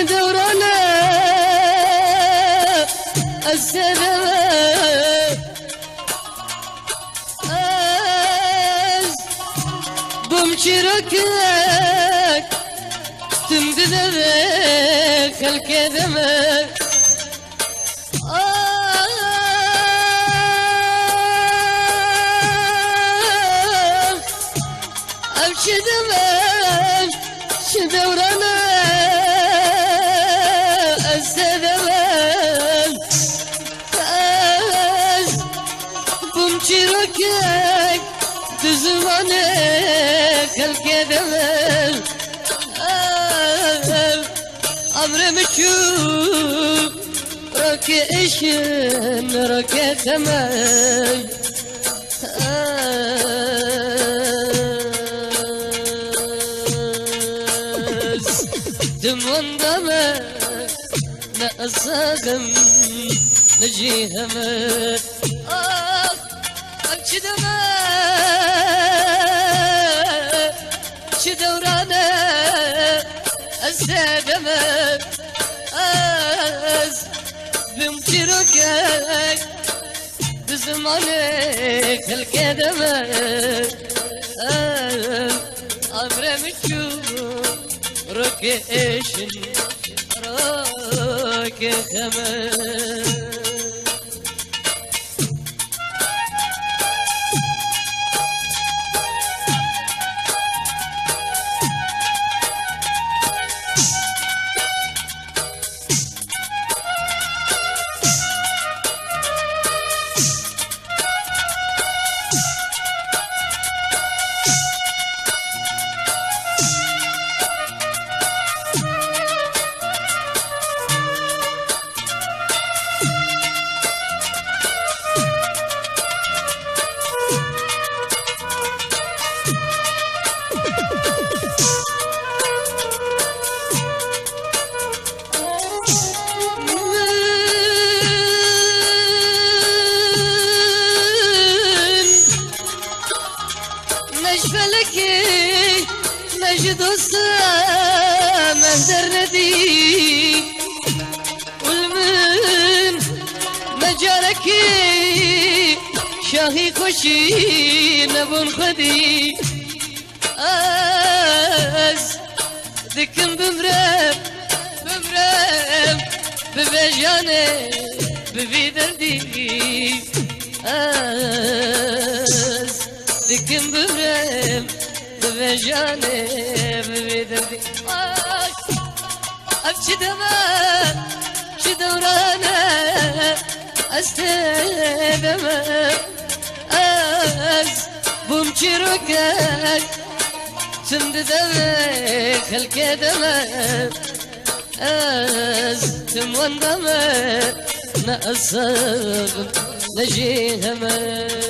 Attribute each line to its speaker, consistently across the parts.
Speaker 1: دورانه السلام بمشي ركك تمدد خلك دمك امشي دمك شدورانا السلام بمشي ركك تزمانك خلك دمك عمري مشوف ركي إشن ركي ثمن دمون دمك نأصاقم نجيها من أمشي دمك شي دورانا السادمك بمشي ركك بزمانك الكدمك عمري مشوف ركي إيشن ركي ثمن نجد السلام درندي والمن مجالك شاهي خوشي نبون خدي ذكم بمرب ببجاني ببي دردي ذكم بمرب بجانب بدردي أبشي دمك شي دورانا أستدمك بمشي ركك تمددمك خلك دمك تمون دمك نأصر نجيهمك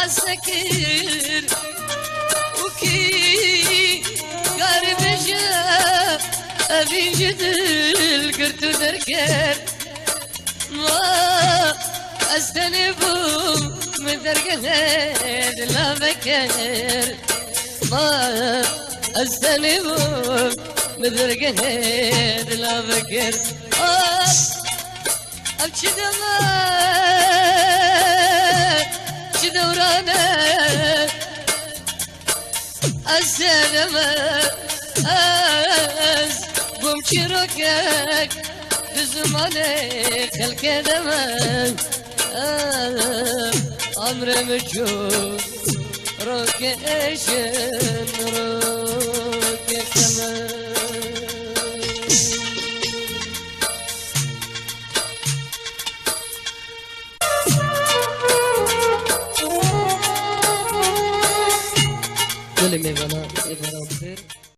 Speaker 1: سكر وكي قارب جاء أبي جدل قرت دركر ما أستنبهم من دركر لا بكر ما أستنبهم من دركر لا بكر أبشي دمك شي دورانا السلامة بمشي ركك بزمانك خلك دمك عمري مشوف ركيشن روح كلمة بنا